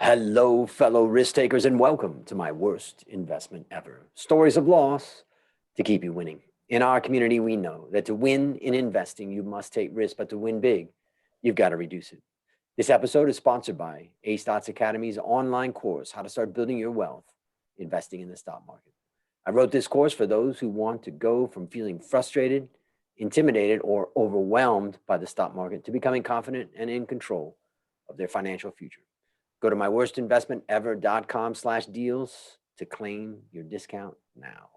Hello, fellow risk takers, and welcome to my worst investment ever. Stories of loss to keep you winning. In our community, we know that to win in investing, you must take risk, but to win big, you've got to reduce it. This episode is sponsored by A Stotts Academy's online course, How to Start Building Your Wealth Investing in the Stock Market. I wrote this course for those who want to go from feeling frustrated, intimidated, or overwhelmed by the stock market to becoming confident and in control of their financial future. Go to myworstinvestmentever.com/deals to claim your discount now.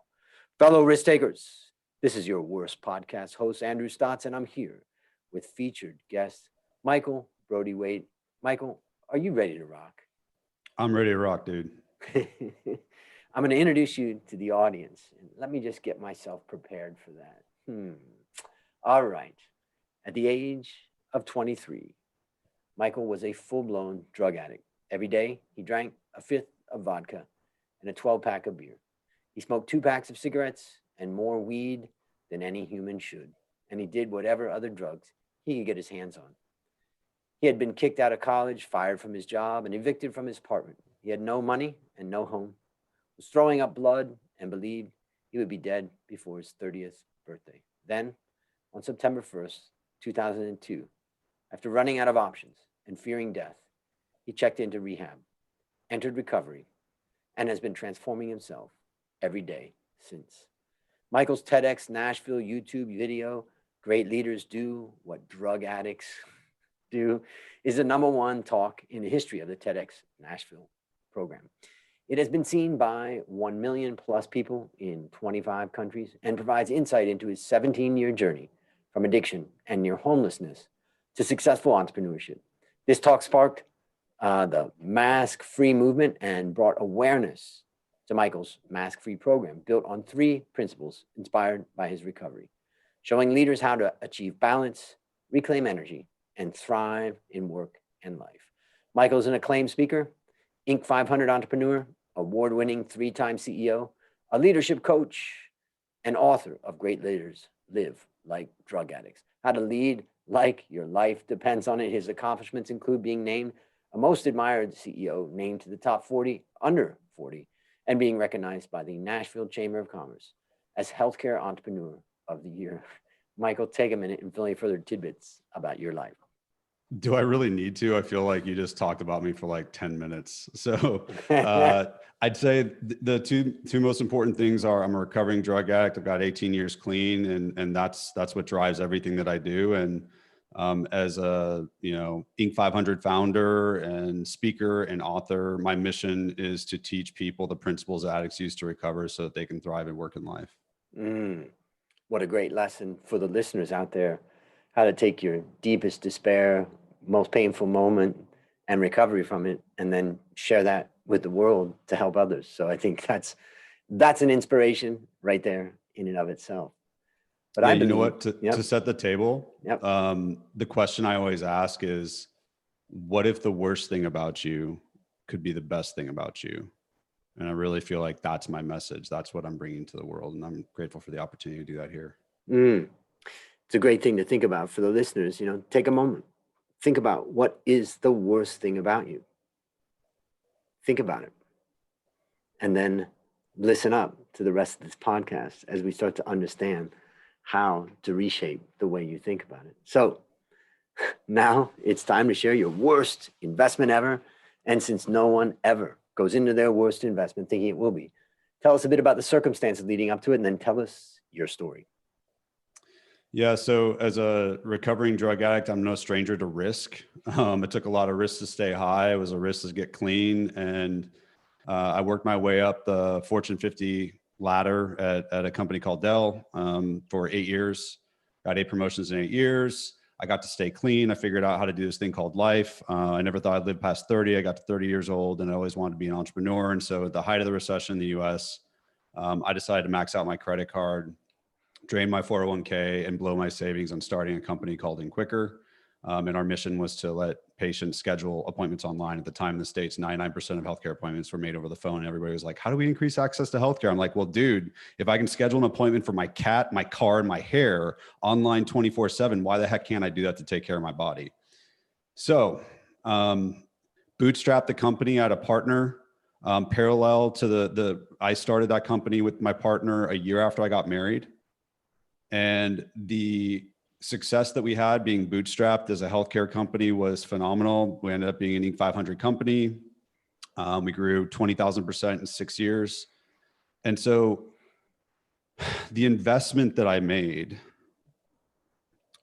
Fellow risk takers, this is your worst podcast host, Andrew Stotts, and I'm here with featured guest Michael Brody-Waite. Michael, are you ready to rock? I'm ready to rock, dude. I'm going to introduce you to the audience. And let me just get myself prepared for that. All right. At the age of 23, Michael was a full-blown drug addict. Every day, he drank a fifth of vodka and a 12-pack of beer. He smoked 2 packs of cigarettes and more weed than any human should. And he did whatever other drugs he could get his hands on. He had been kicked out of college, fired from his job, and evicted from his apartment. He had no money and no home, was throwing up blood, and believed he would be dead before his 30th birthday. Then, on September 1st, 2002, after running out of options and fearing death, he checked into rehab, entered recovery, and has been transforming himself every day since. Michael's TEDx Nashville YouTube video, Great Leaders Do What Drug Addicts Do, is the #1 talk in the history of the TEDx Nashville program. It has been seen by 1 million plus people in 25 countries and provides insight into his 17-year journey from addiction and near homelessness to successful entrepreneurship. This talk sparked the mask-free movement and brought awareness to Michael's mask-free program, built on 3 principles inspired by his recovery, showing leaders how to achieve balance, reclaim energy, and thrive in work and life. Michael is an acclaimed speaker, Inc. 500 entrepreneur, award-winning 3-time CEO, a leadership coach, and author of Great Leaders Live Like Drug Addicts, How to Lead Like Your Life Depends on It. His accomplishments include being named a most admired CEO, named to the top 40 under 40, and being recognized by the Nashville Chamber of Commerce as Healthcare Entrepreneur of the Year. Michael, take a minute and fill any further tidbits about your life. Do I really need to? I feel like you just talked about me for like 10 minutes. So I'd say the two most important things are I'm a recovering drug addict. I've got 18 years clean, and that's what drives everything that I do. And as a Inc. 500 founder and speaker and author, my mission is to teach people the principles addicts use to recover so that they can thrive and work in life. What a great lesson for the listeners out there, how to take your deepest despair, most painful moment and recovery from it, and then share that with the world to help others. So I think that's an inspiration right there in and of itself. But I believe, you know what, to set the table, yep. The question I always ask is, what if the worst thing about you could be the best thing about you? And I really feel like that's my message. That's what I'm bringing to the world. And I'm grateful for the opportunity to do that here. It's a great thing to think about for the listeners. Take a moment. Think about what is the worst thing about you. Think about it. And then listen up to the rest of this podcast as we start to understand how to reshape the way you think about it. So now it's time to share your worst investment ever. And since no one ever goes into their worst investment thinking it will be, tell us a bit about the circumstances leading up to it, and then tell us your story. Yeah. So as a recovering drug addict, I'm no stranger to risk. It took a lot of risks to stay high. It was a risk to get clean. And I worked my way up the Fortune 50 ladder at a company called Dell for 8 years. Got 8 promotions in 8 years. I got to stay clean. I figured out how to do this thing called life. I never thought I'd live past 30. I got to 30 years old and I always wanted to be an entrepreneur. And so at the height of the recession in the US, I decided to max out my credit card, drain my 401k, and blow my savings on starting a company called In Quicker. And our mission was to let patients schedule appointments online. At the time in the States, 99% of healthcare appointments were made over the phone. And everybody was like, how do we increase access to healthcare? I'm like, well, dude, if I can schedule an appointment for my cat, my car, and my hair online 24/7, why the heck can't I do that to take care of my body? So boom, bootstrapped the company. I had a partner parallel to I started that company with my partner a year after I got married. And the success that we had being bootstrapped as a healthcare company was phenomenal. We ended up being an Inc. 500 company. We grew 20,000% in 6 years. And so the investment that I made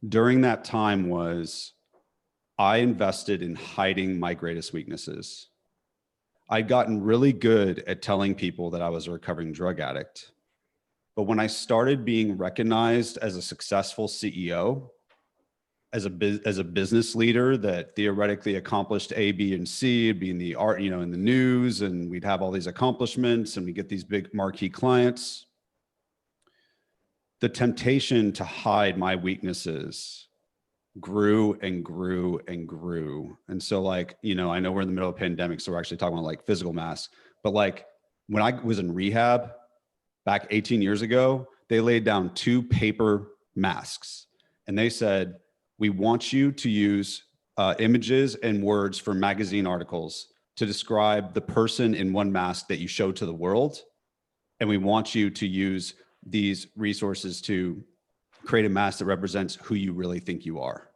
during that time was I invested in hiding my greatest weaknesses. I'd gotten really good at telling people that I was a recovering drug addict. But when I started being recognized as a successful CEO, as a business leader that theoretically accomplished A, B, and C, it'd be in the art, in the news, and we'd have all these accomplishments and we get these big marquee clients. The temptation to hide my weaknesses grew and grew and grew. And so I know we're in the middle of a pandemic, so we're actually talking about like physical masks, but like when I was in rehab back 18 years ago, they laid down 2 paper masks and they said, we want you to use images and words from magazine articles to describe the person in one mask that you show to the world. And we want you to use these resources to create a mask that represents who you really think you are.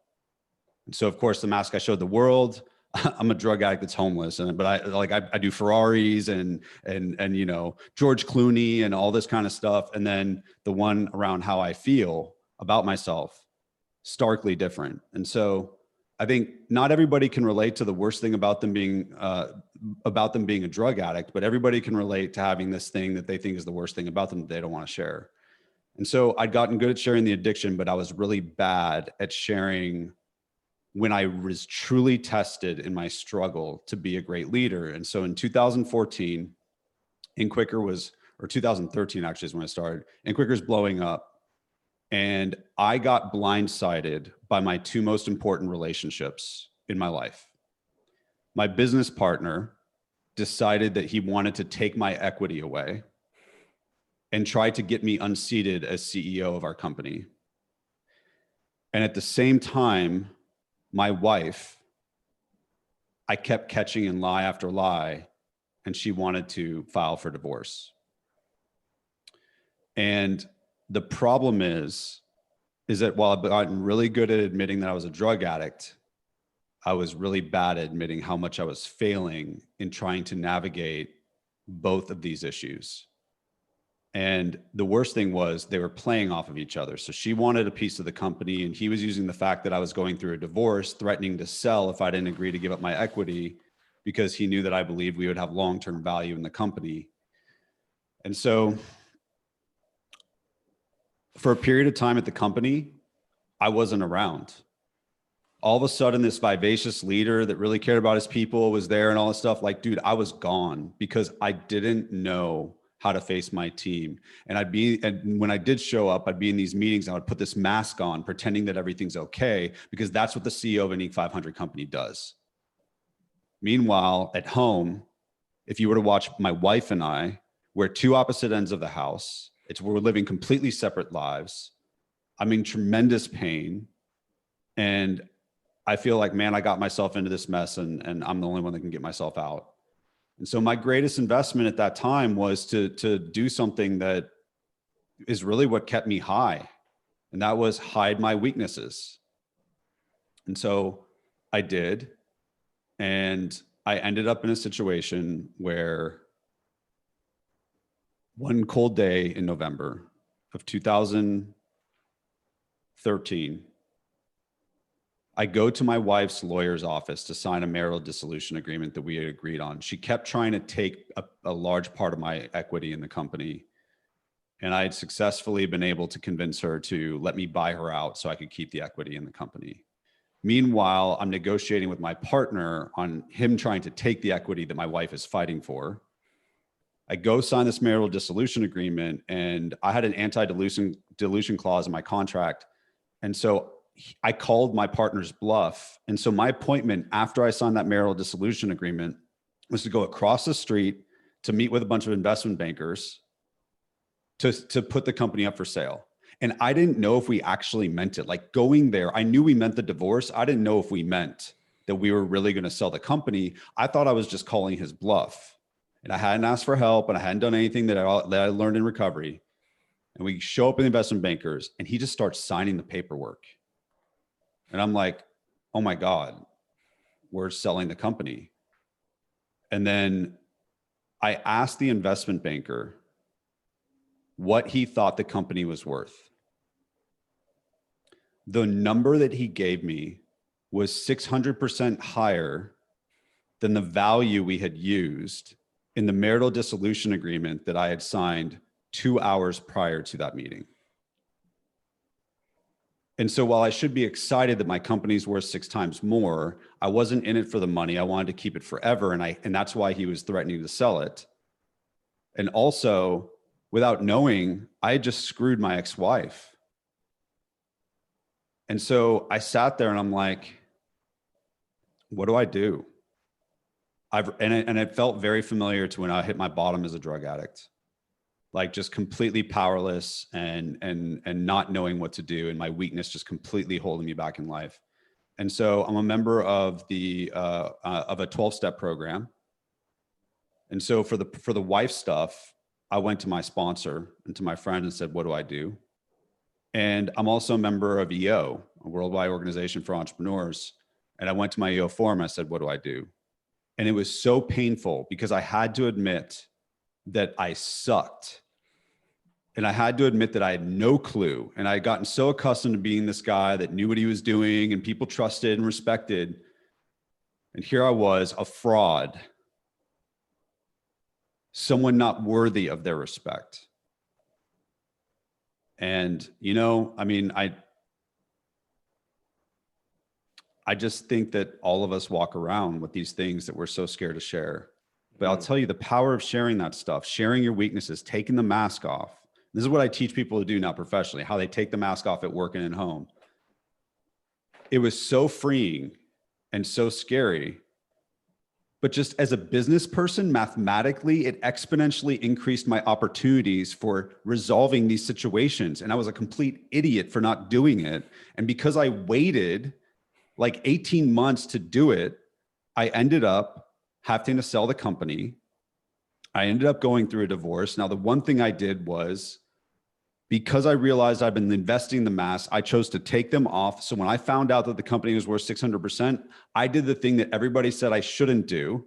And so of course the mask I showed the world, I'm a drug addict that's homeless, but I do Ferraris and George Clooney and all this kind of stuff. And then the one around how I feel about myself, starkly different. And so I think not everybody can relate to the worst thing about them being a drug addict, but everybody can relate to having this thing that they think is the worst thing about them that they don't want to share. And so I'd gotten good at sharing the addiction, but I was really bad at sharing when I was truly tested in my struggle to be a great leader. And so in 2014, or 2013 actually is when I started, and Quicker's blowing up. And I got blindsided by my 2 most important relationships in my life. My business partner decided that he wanted to take my equity away and tried to get me unseated as CEO of our company. And at the same time, my wife, I kept catching in lie after lie, and she wanted to file for divorce. And the problem is that while I've gotten really good at admitting that I was a drug addict, I was really bad at admitting how much I was failing in trying to navigate both of these issues. And the worst thing was they were playing off of each other. So she wanted a piece of the company, and he was using the fact that I was going through a divorce, threatening to sell if I didn't agree to give up my equity, because he knew that I believed we would have long-term value in the company. And so for a period of time at the company, I wasn't around. All of a sudden, this vivacious leader that really cared about his people was there and all this stuff. Like, dude, I was gone because I didn't know how to face my team. And when I did show up, I'd be in these meetings, and I would put this mask on, pretending that everything's okay, because that's what the CEO of an Inc. 500 company does. Meanwhile, at home, if you were to watch my wife and I, we're 2 opposite ends of the house. We're living completely separate lives. I'm in tremendous pain. And I feel like, man, I got myself into this mess, and I'm the only one that can get myself out. And so my greatest investment at that time was to do something that is really what kept me high. And that was hide my weaknesses. And so I did. And I ended up in a situation where one cold day in November of 2013, I go to my wife's lawyer's office to sign a marital dissolution agreement that we had agreed on. She kept trying to take a large part of my equity in the company. And I had successfully been able to convince her to let me buy her out so I could keep the equity in the company. Meanwhile, I'm negotiating with my partner on him trying to take the equity that my wife is fighting for. I go sign this marital dissolution agreement, and I had an anti-dilution clause in my contract. And so I called my partner's bluff. And so my appointment after I signed that marital dissolution agreement was to go across the street to meet with a bunch of investment bankers to put the company up for sale. And I didn't know if we actually meant it. Like, going there, I knew we meant the divorce. I didn't know if we meant that we were really going to sell the company, I thought I was just calling his bluff. And I hadn't asked for help and I hadn't done anything that I learned in recovery. And we show up in the investment bankers and he just starts signing the paperwork. And I'm like, oh my God, we're selling the company. And then I asked the investment banker what he thought the company was worth. The number that he gave me was 600% higher than the value we had used in the marital dissolution agreement that I had signed 2 hours prior to that meeting. And so while I should be excited that my company's worth 6 times more, I wasn't in it for the money. I wanted to keep it forever. And that's why he was threatening to sell it. And also, without knowing, I had just screwed my ex-wife. And so I sat there and I'm like, what do I do? And it felt very familiar to when I hit my bottom as a drug addict, like just completely powerless and not knowing what to do, and my weakness just completely holding me back in life. And so I'm a member of a 12-step program. And so for the wife stuff, I went to my sponsor and to my friend and said, what do I do? And I'm also a member of EO, a worldwide organization for entrepreneurs. And I went to my EO forum. I said, what do I do? And it was so painful because I had to admit that I sucked. And I had to admit that I had no clue. And I had gotten so accustomed to being this guy that knew what he was doing and people trusted and respected. And here I was, a fraud, someone not worthy of their respect. And, you know, I mean, I just think that all of us walk around with these things that we're so scared to share. But I'll tell you the power of sharing that stuff, sharing your weaknesses, taking the mask off. This is what I teach people to do now professionally, how they take the mask off at work and at home. It was so freeing and so scary. But just as a business person, mathematically, it exponentially increased my opportunities for resolving these situations. And I was a complete idiot for not doing it. And because I waited like 18 months to do it, I ended up having to sell the company. I ended up going through a divorce. Now, the one thing I did was, because I realized I've been investing in the mask, I chose to take them off. So when I found out that the company was worth 600%, I did the thing that everybody said I shouldn't do.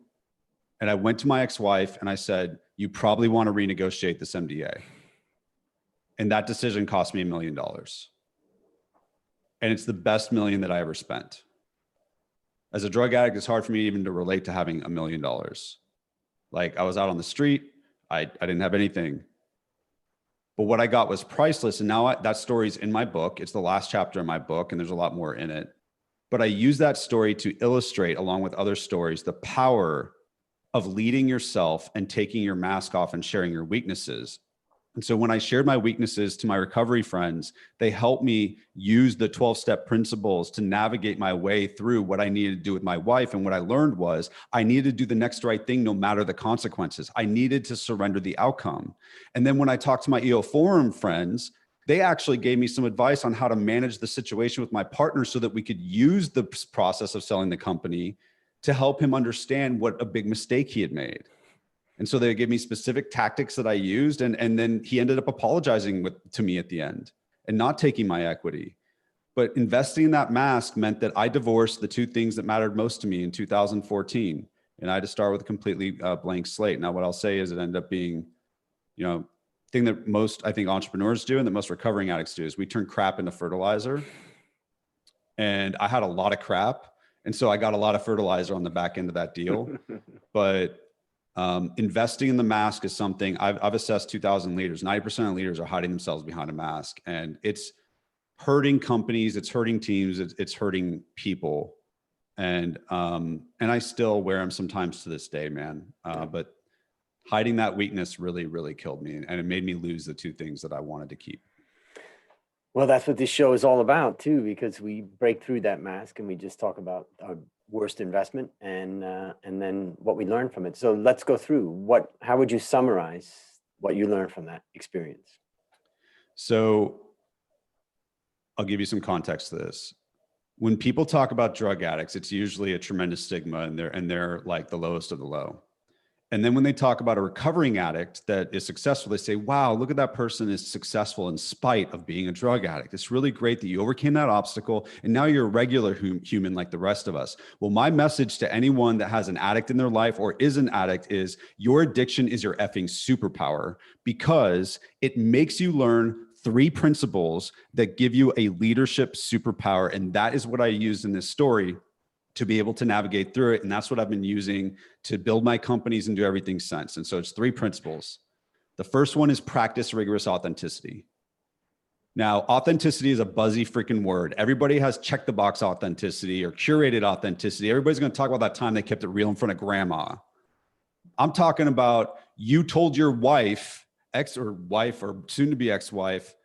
And I went to my ex-wife and I said, you probably want to renegotiate this MDA. And that decision cost me $1 million. And it's the best $1 million that I ever spent. As a drug addict, it's hard for me even to relate to having $1 million. Like, I was out on the street, I didn't have anything. But what I got was priceless. And now that story's in my book. It's the last chapter in my book, and there's a lot more in it. But I use that story to illustrate, along with other stories, the power of leading yourself and taking your mask off and sharing your weaknesses. And so when I shared my weaknesses to my recovery friends, they helped me use the 12-step principles to navigate my way through what I needed to do with my wife. And what I learned was I needed to do the next right thing, no matter the consequences. I needed to surrender the outcome. And then when I talked to my EO Forum friends, they actually gave me some advice on how to manage the situation with my partner so that we could use the process of selling the company to help him understand what a big mistake he had made. And so they gave me specific tactics that I used. And then he ended up apologizing to me at the end and not taking my equity. But investing in that mask meant that I divorced the 2 things that mattered most to me in 2014. And I had to start with a completely blank slate. Now, what I'll say is it ended up being, you know, thing that most, I think, entrepreneurs do and that most recovering addicts do is we turn crap into fertilizer. And I had a lot of crap. And so I got a lot of fertilizer on the back end of that deal. But investing in the mask is something I've assessed 2,000 leaders. 90% of leaders are hiding themselves behind a mask, and it's hurting companies. It's hurting teams. It's hurting people. And I still wear them sometimes to this day, man. But hiding that weakness really, really killed me. And it made me lose the 2 things that I wanted to keep. Well, that's what this show is all about too, because we break through that mask and we just talk about our worst investment and then what we learned from it. So let's go through how would you summarize what you learned from that experience? So I'll give you some context to this. When people talk about drug addicts, it's usually a tremendous stigma, and they're like the lowest of the low. And then when they talk about a recovering addict that is successful, they say, wow, look at that person is successful in spite of being a drug addict. It's really great that you overcame that obstacle and now you're a regular human like the rest of us. Well, my message to anyone that has an addict in their life or is an addict is your addiction is your effing superpower, because it makes you learn 3 principles that give you a leadership superpower. And that is what I used in this story to be able to navigate through it. And that's what I've been using to build my companies and do everything since. And so it's 3 principles. The first one is practice rigorous authenticity. Now, authenticity is a buzzy freaking word. Everybody has check the box authenticity or curated authenticity. Everybody's going to talk about that time they kept it real in front of grandma. I'm talking about you told your wife, ex or wife or soon to be ex-wife,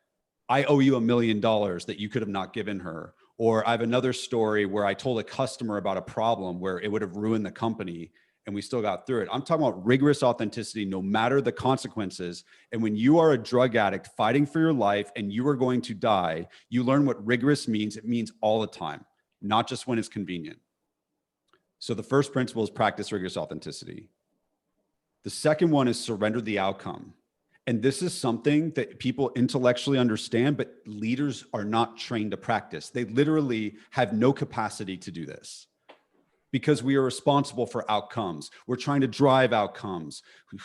I owe you $1 million that you could have not given her. Or I have another story where I told a customer about a problem where it would have ruined the company and we still got through it. I'm talking about rigorous authenticity, no matter the consequences. And when you are a drug addict fighting for your life and you are going to die, you learn what rigorous means. It means all the time, not just when it's convenient. So the first principle is practice rigorous authenticity. The second one is surrender the outcome. And this is something that people intellectually understand, but leaders are not trained to practice. They literally have no capacity to do this because we are responsible for outcomes. We're trying to drive outcomes.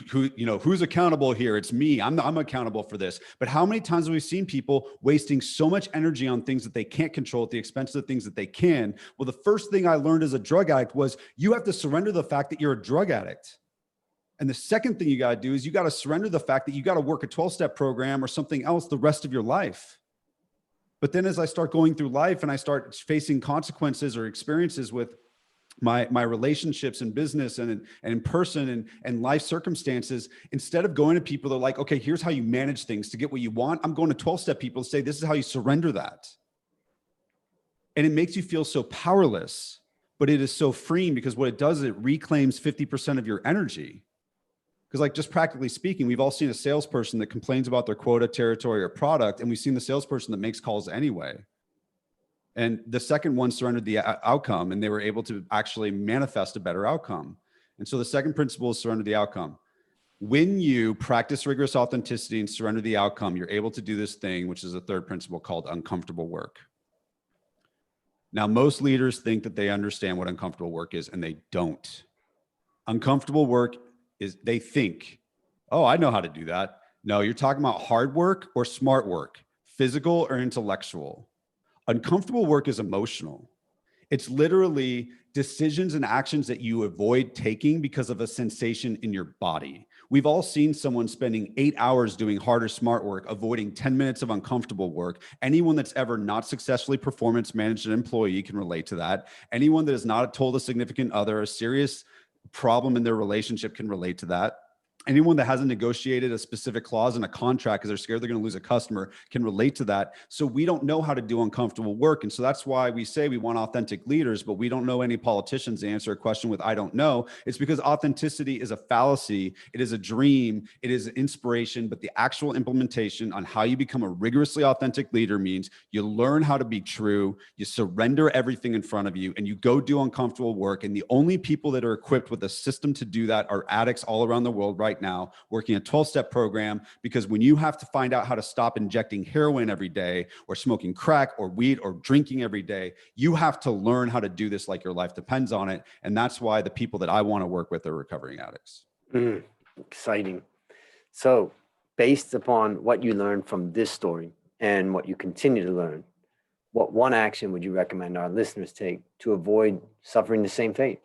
Who's accountable here? It's me. I'm accountable for this. But how many times have we seen people wasting so much energy on things that they can't control at the expense of the things that they can? Well, the first thing I learned as a drug addict was you have to surrender the fact that you're a drug addict. And the second thing you got to do is you got to surrender the fact that you got to work a 12-step program or something else the rest of your life. But then as I start going through life and I start facing consequences or experiences with my relationships in business and in person and life circumstances, instead of going to people that are like, okay, here's how you manage things to get what you want, I'm going to 12-step people to say, this is how you surrender that. And it makes you feel so powerless, but it is so freeing because what it does is it reclaims 50% of your energy. Because like just practically speaking, we've all seen a salesperson that complains about their quota, territory, or product, and we've seen the salesperson that makes calls anyway. And the second one surrendered the outcome, and they were able to actually manifest a better outcome. And so the second principle is surrender the outcome. When you practice rigorous authenticity and surrender the outcome, you're able to do this thing, which is a third principle called uncomfortable work. Now, most leaders think that they understand what uncomfortable work is, and they don't. Uncomfortable work is they think, oh, I know how to do that. No, you're talking about hard work or smart work, physical or intellectual. Uncomfortable work is emotional. It's literally decisions and actions that you avoid taking because of a sensation in your body. We've all seen someone spending 8 hours doing hard or smart work, avoiding 10 minutes of uncomfortable work. Anyone that's ever not successfully performance managed an employee can relate to that. Anyone that has not told a significant other a serious problem in their relationship can relate to that. Anyone that hasn't negotiated a specific clause in a contract because they're scared they're going to lose a customer can relate to that. So we don't know how to do uncomfortable work. And so that's why we say we want authentic leaders, but we don't know any politicians to answer a question with, I don't know. It's because authenticity is a fallacy. It is a dream. It is inspiration, but the actual implementation on how you become a rigorously authentic leader means you learn how to be true, you surrender everything in front of you, and you go do uncomfortable work. And the only people that are equipped with a system to do that are addicts all around the world right now, working a 12-step program, because when you have to find out how to stop injecting heroin every day or smoking crack or weed or drinking every day, you have to learn how to do this like your life depends on it. And that's why the people that I want to work with are recovering addicts. Exciting. So based upon what you learned from this story and what you continue to learn, what one action would you recommend our listeners take to avoid suffering the same fate?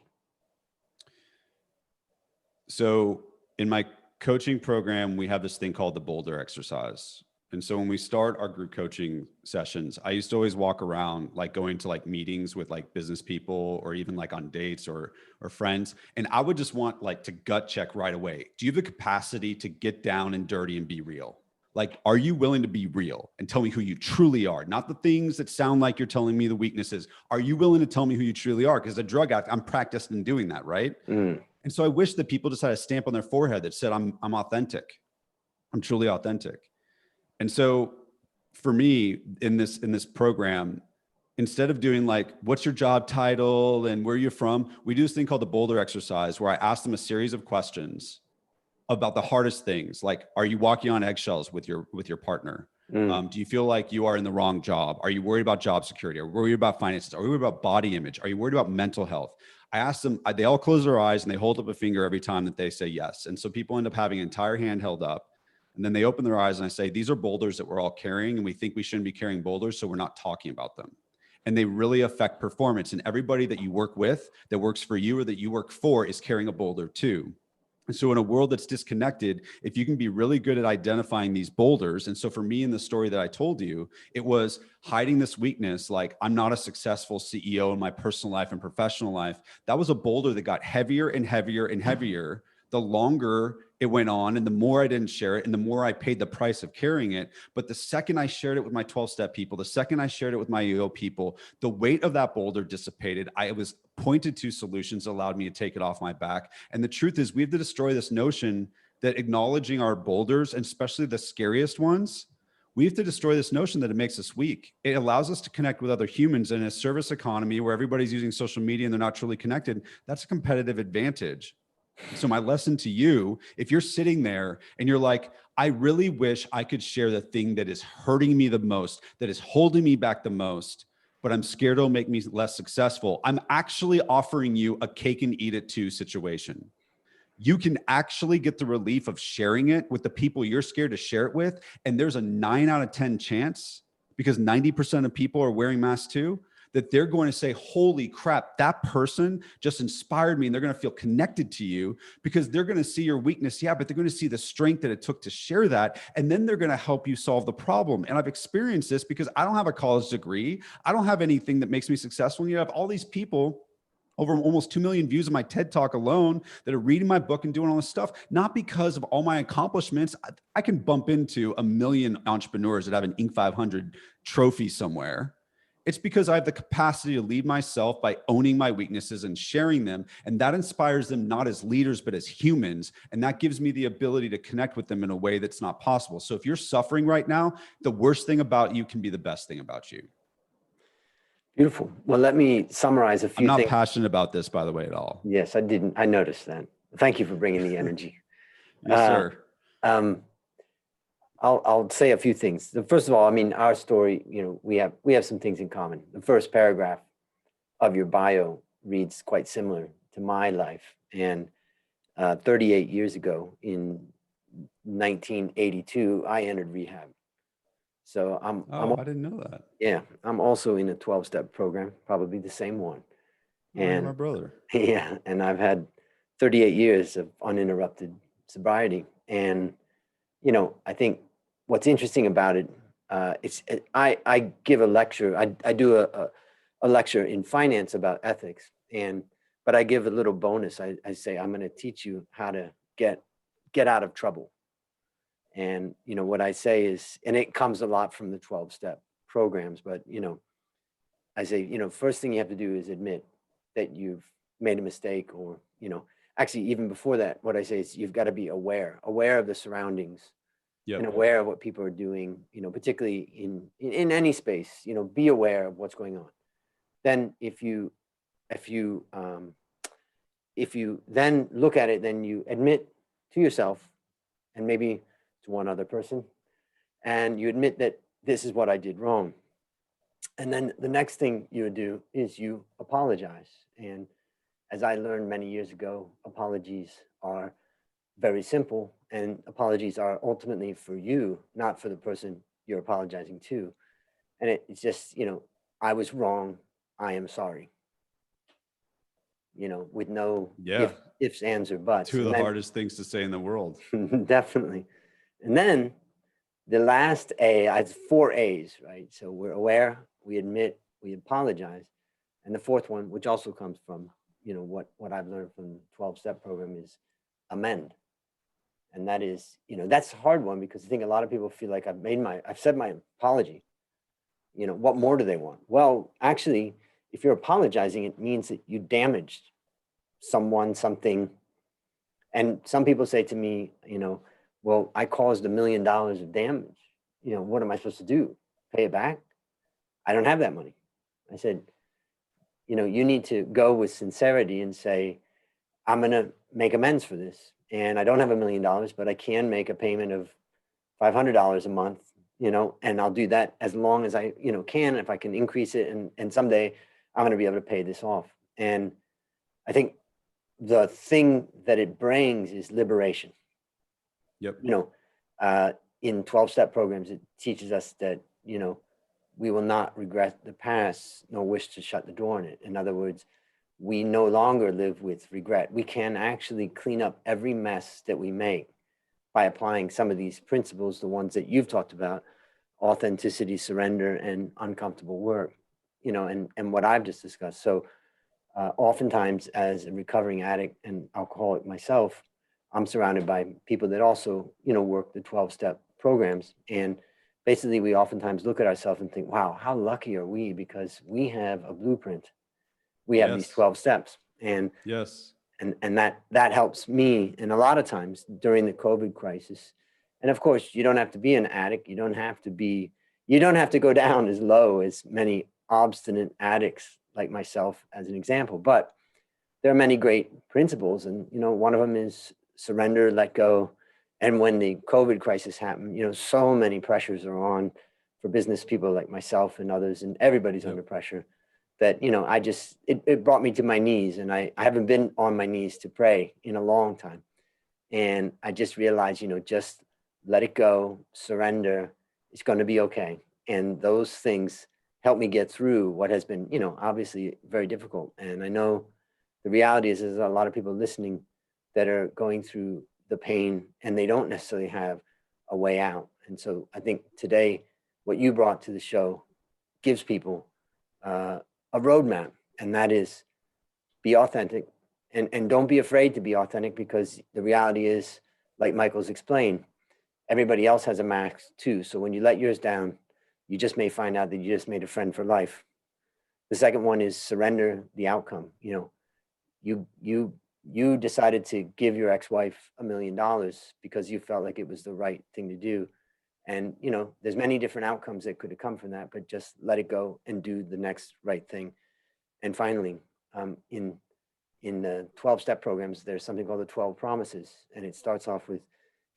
So in my coaching program, we have this thing called the boulder exercise. And so when we start our group coaching sessions, I used to always walk around, like going to like meetings with like business people or even like on dates or friends. And I would just want like to gut check right away. Do you have the capacity to get down and dirty and be real? Like, are you willing to be real and tell me who you truly are? Not the things that sound like you're telling me the weaknesses. Are you willing to tell me who you truly are? Because as a drug addict, I'm practiced in doing that, right? And so I wish that people just had a stamp on their forehead that said, I'm authentic. I'm truly authentic. And so for me in this program, instead of doing like, what's your job title and where you're from, we do this thing called the boulder exercise, where I ask them a series of questions about the hardest things. Like, are you walking on eggshells with your partner? Do you feel like you are in the wrong job? Are you worried about job security? Are you worried about finances? Are you worried about body image? Are you worried about mental health? I ask them, they all close their eyes and they hold up a finger every time that they say yes. And so people end up having an entire hand held up, and then they open their eyes and I say, these are boulders that we're all carrying, and we think we shouldn't be carrying boulders, so we're not talking about them. And they really affect performance. And everybody that you work with, that works for you or that you work for, is carrying a boulder too. And so in a world that's disconnected, if you can be really good at identifying these boulders. And so for me, in the story that I told you, it was hiding this weakness, like, I'm not a successful CEO in my personal life and professional life. That was a boulder that got heavier and heavier and heavier the longer it went on, and the more I didn't share it, and the more I paid the price of carrying it. But the second I shared it with my 12-step people, the second I shared it with my EO people, the weight of that boulder dissipated. I was pointed to solutions that allowed me to take it off my back. And the truth is, we have to destroy this notion that acknowledging our boulders, and especially the scariest ones, we have to destroy this notion that it makes us weak. It allows us to connect with other humans. In a service economy where everybody's using social media and they're not truly connected, that's a competitive advantage. So my lesson to you, if you're sitting there and you're like, I really wish I could share the thing that is hurting me the most, that is holding me back the most, but I'm scared it'll make me less successful, I'm actually offering you a cake and eat it too situation. You can actually get the relief of sharing it with the people you're scared to share it with. And there's a 9 out of 10 chance, because 90% of people are wearing masks too, that they're going to say, holy crap, that person just inspired me. And they're going to feel connected to you because they're going to see your weakness. Yeah, but they're going to see the strength that it took to share that. And then they're going to help you solve the problem. And I've experienced this because I don't have a college degree. I don't have anything that makes me successful. And you have all these people, over almost 2 million views of my TED Talk alone, that are reading my book and doing all this stuff, not because of all my accomplishments. I can bump into a million entrepreneurs that have an Inc. 500 trophy somewhere. It's because I have the capacity to lead myself by owning my weaknesses and sharing them. And that inspires them not as leaders, but as humans. And that gives me the ability to connect with them in a way that's not possible. So if you're suffering right now, the worst thing about you can be the best thing about you. Beautiful. Well, let me summarize a few I'm not things. passionate about this, by the way, at all. Yes, I didn't. I noticed that. Thank you for bringing the energy. Yes, sir. I'll say a few things. First of all, I mean, our story, we have some things in common. The first paragraph of your bio reads quite similar to my life. And 38 years ago, in 1982, I entered rehab. So I didn't know that. Yeah, I'm also in a 12-step program, probably the same one. And my brother. Yeah, and I've had 38 years of uninterrupted sobriety. And, I think what's interesting about it, I give a lecture. I do a lecture in finance about ethics, but I give a little bonus. I say, I'm going to teach you how to get out of trouble. And, what I say is, and it comes a lot from the 12-step programs, but, I say, first thing you have to do is admit that you've made a mistake, or, actually, even before that, what I say is you've got to be aware of the surroundings. Yep. And aware of what people are doing, particularly in any space, be aware of what's going on. Then if you then look at it, then you admit to yourself and maybe to one other person, and you admit that this is what I did wrong. And then the next thing you would do is you apologize. And as I learned many years ago, apologies are very simple, and apologies are ultimately for you, not for the person you're apologizing to. And it's just, I was wrong, I am sorry. With no ifs, ands, or buts. Two of the hardest things to say in the world. Definitely. And then the last A, it's 4 A's, right? So we're aware, we admit, we apologize. And the fourth one, which also comes from, what I've learned from the 12-step program, is amend. And that is, that's a hard one, because I think a lot of people feel like I've said my apology. What more do they want? Well, actually, if you're apologizing, it means that you damaged someone, something. And some people say to me, well, I caused $1 million of damage. What am I supposed to do? Pay it back? I don't have that money. I said, you need to go with sincerity and say, I'm going to make amends for this. And I don't have $1,000,000, but I can make a payment of $500 a month, and I'll do that as long as I, can, if I can increase it. And someday I'm going to be able to pay this off. And I think the thing that it brings is liberation. Yep. In 12-step programs, it teaches us that, we will not regret the past, nor wish to shut the door on it. In other words, we no longer live with regret. We can actually clean up every mess that we make by applying some of these principles, the ones that you've talked about: authenticity, surrender, and uncomfortable work, and what I've just discussed. So oftentimes, as a recovering addict and alcoholic myself, I'm surrounded by people that also, work the 12-step programs. And basically, we oftentimes look at ourselves and think, wow, how lucky are we? Because we have a blueprint. We have these 12 steps. And yes. And that helps me. And a lot of times during the COVID crisis, and of course, you don't have to be an addict. You don't have to go down as low as many obstinate addicts like myself, as an example. But there are many great principles. And, one of them is surrender, let go. And when the COVID crisis happened, so many pressures are on for business people like myself and others, and everybody's under pressure, that, it brought me to my knees. And I haven't been on my knees to pray in a long time. And I just realized, just let it go, surrender, it's going to be okay. And those things help me get through what has been, obviously very difficult. And I know the reality is there's a lot of people listening that are going through the pain, and they don't necessarily have a way out. And so I think today, what you brought to the show gives people a roadmap, and that is, be authentic, and don't be afraid to be authentic, because the reality is, like Michael's explained, everybody else has a mask too. So when you let yours down, you just may find out that you just made a friend for life. The second one is surrender the outcome. You decided to give your ex-wife $1,000,000 because you felt like it was the right thing to do. And, there's many different outcomes that could have come from that, but just let it go and do the next right thing. And finally, in the 12-step programs, there's something called the 12 promises. And it starts off with,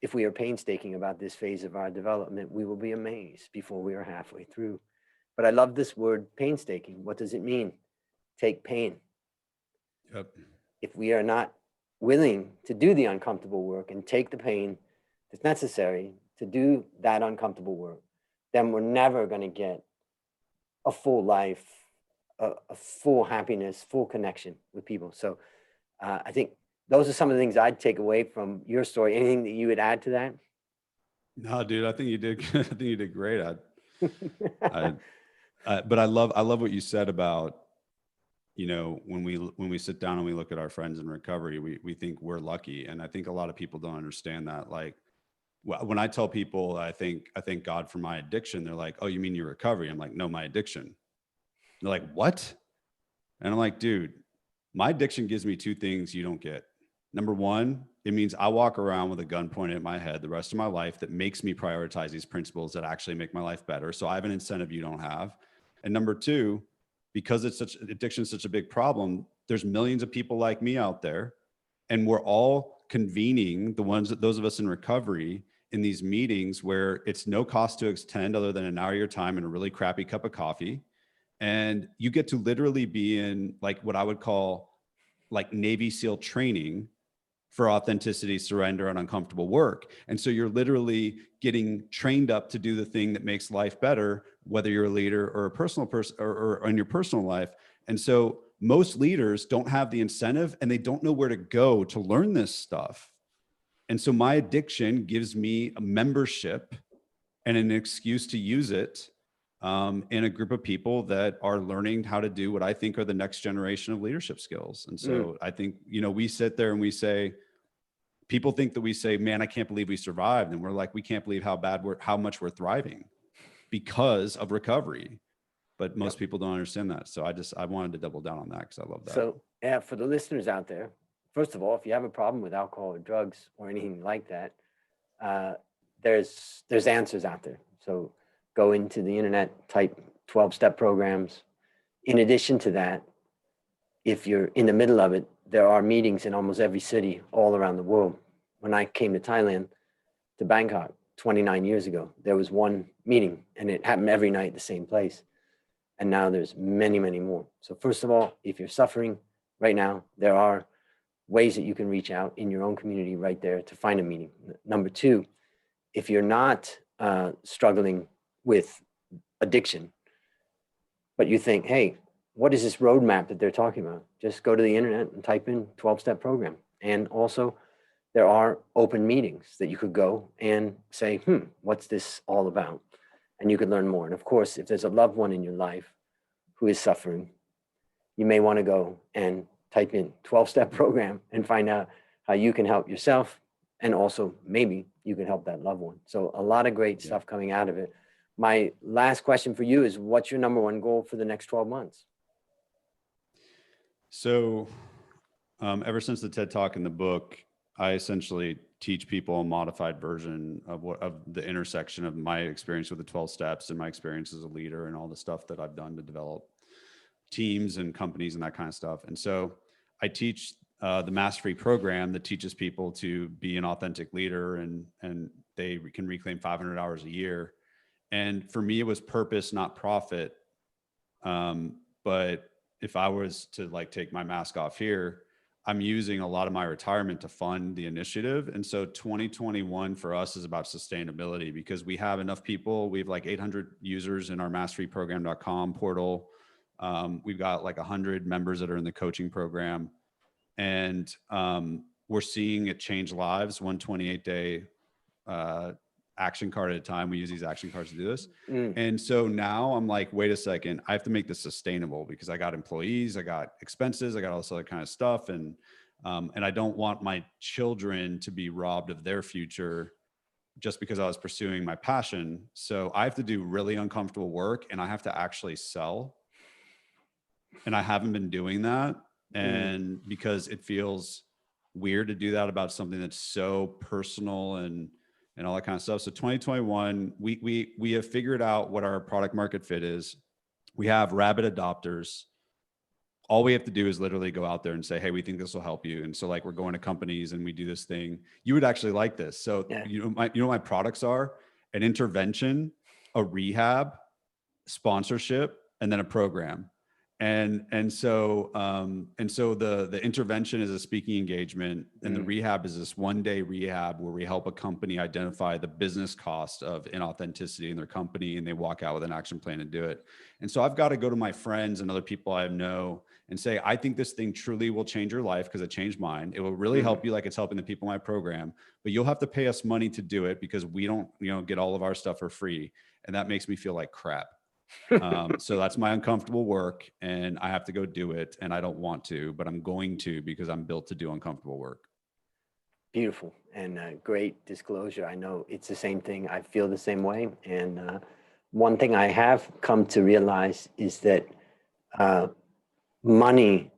if we are painstaking about this phase of our development, we will be amazed before we are halfway through. But I love this word, painstaking. What does it mean? Take pain. Yep. If we are not willing to do the uncomfortable work and take the pain that's necessary to do that uncomfortable work, then we're never going to get a full life, a full happiness, full connection with people. So I think those are some of the things I'd take away from your story. Anything that you would add to that? No, dude, I think you did. I think you did great. But I love what you said about, when we sit down and we look at our friends in recovery, we think we're lucky. And I think a lot of people don't understand that. Like, when I tell people I thank God for my addiction, they're like, oh, you mean your recovery? I'm like, no, my addiction. They're like, what? And I'm like, dude, my addiction gives me two things you don't get. Number one, it means I walk around with a gun pointed at my head the rest of my life that makes me prioritize these principles that actually make my life better. So I have an incentive you don't have. And number two, because addiction is such a big problem, there's millions of people like me out there, and we're all convening those of us in recovery in these meetings where it's no cost to attend other than an hour of your time and a really crappy cup of coffee. And you get to literally be in, like, what I would call like Navy SEAL training for authenticity, surrender, and uncomfortable work. And so you're literally getting trained up to do the thing that makes life better, whether you're a leader or a personal person or in your personal life. And so most leaders don't have the incentive, and they don't know where to go to learn this stuff. And so my addiction gives me a membership and an excuse to use it in a group of people that are learning how to do what I think are the next generation of leadership skills. And so I think, we sit there and we say, people think that we say, man, I can't believe we survived. And we're like, we can't believe how much we're thriving because of recovery. But most people don't understand that. So I wanted to double down on that because I love that. So yeah, for the listeners out there, first of all, if you have a problem with alcohol or drugs or anything like that, there's answers out there. So go into the internet, type 12-step programs, In addition to that, if you're in the middle of it, there are meetings in almost every city all around the world. When I came to Thailand, to Bangkok 29 years ago, there was one meeting and it happened every night at the same place. And now there's many, many more. So first of all, if you're suffering right now, there are ways that you can reach out in your own community right there to find a meeting. Number two, if you're not struggling with addiction, but you think, hey, what is this roadmap that they're talking about? Just go to the internet and type in 12-step program. And also there are open meetings that you could go and say, what's this all about? And you could learn more. And of course, if there's a loved one in your life who is suffering, you may want to go and type in 12-step program and find out how you can help yourself. And also maybe you can help that loved one. So a lot of great stuff coming out of it. My last question for you is, what's your number one goal for the next 12 months? So ever since the TED Talk and the book, I essentially teach people a modified version of the intersection of my experience with the 12 steps and my experience as a leader and all the stuff that I've done to develop teams and companies and that kind of stuff. And so I teach the Mastery program that teaches people to be an authentic leader, and they can reclaim 500 hours a year. And for me, it was purpose, not profit. But if I was to like take my mask off here, I'm using a lot of my retirement to fund the initiative. And so 2021 for us is about sustainability, because we have enough people. We have like 800 users in our masteryprogram.com portal. We've got like 100 members that are in the coaching program, and we're seeing it change lives. 128-day action card at a time. We use these action cards to do this. And so now I'm like, wait a second, I have to make this sustainable, because I got employees, I got expenses, I got all this other kind of stuff. And I don't want my children to be robbed of their future just because I was pursuing my passion. So I have to do really uncomfortable work, and I have to actually sell. And I haven't been doing that. And because it feels weird to do that about something that's so personal and all that kind of stuff. So 2021, we have figured out what our product market fit is. We have rabid adopters. All we have to do is literally go out there and say, hey, we think this will help you. And so like, we're going to companies and we do this thing. You would actually like this. So you know what my products are: an intervention, a rehab, sponsorship, and then a program. And so the intervention is a speaking engagement, and the rehab is this one-day rehab where we help a company identify the business cost of inauthenticity in their company, and they walk out with an action plan to do it. And so I've got to go to my friends and other people I know and say, I think this thing truly will change your life, because it changed mine. It will really help you like it's helping the people in my program, but you'll have to pay us money to do it, because we don't, get all of our stuff for free. And that makes me feel like crap. So that's my uncomfortable work, and I have to go do it. And I don't want to, but I'm going to, because I'm built to do uncomfortable work. Beautiful, and great disclosure. I know it's the same thing. I feel the same way. And one thing I have come to realize is that money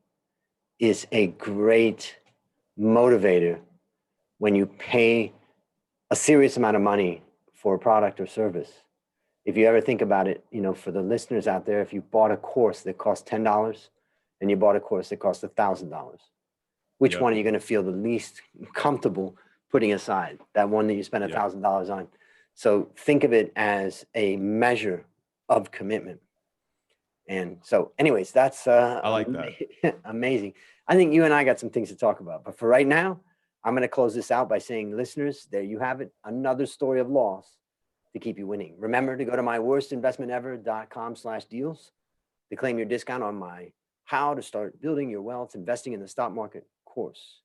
is a great motivator when you pay a serious amount of money for a product or service. If you ever think about it, for the listeners out there, if you bought a course that cost $10 and you bought a course that cost $1,000, which one are you going to feel the least comfortable putting aside? That one that you spent $1,000 on. So think of it as a measure of commitment. And so anyways, that's I like that. Amazing. I think you and I got some things to talk about, but for right now, I'm going to close this out by saying, listeners, there you have it. Another story of loss to keep you winning. Remember to go to myworstinvestmentever.com/deals to claim your discount on my How to Start Building Your Wealth Investing in the Stock Market course.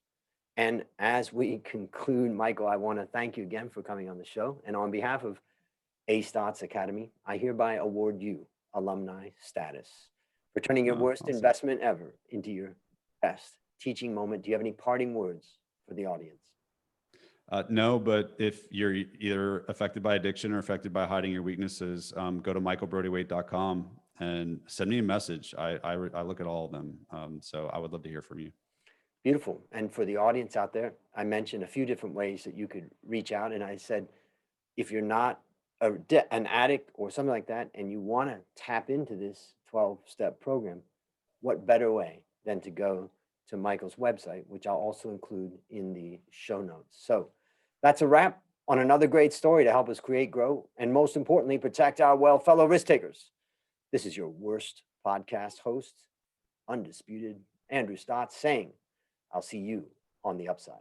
And as we conclude, Michael, I want to thank you again for coming on the show. And on behalf of A Stotts Academy, I hereby award you alumni status for turning your worst investment ever into your best teaching moment. Do you have any parting words for the audience? No, but if you're either affected by addiction or affected by hiding your weaknesses, go to michaelbrody-waite.com and send me a message. I look at all of them. So I would love to hear from you. Beautiful. And for the audience out there, I mentioned a few different ways that you could reach out. And I said, if you're not an addict or something like that, and you want to tap into this 12-step program, what better way than to go to Michael's website, which I'll also include in the show notes. So that's a wrap on another great story to help us create, grow, and most importantly, protect our well fellow risk takers. This is your worst podcast host, undisputed Andrew Stotts, saying, I'll see you on the upside.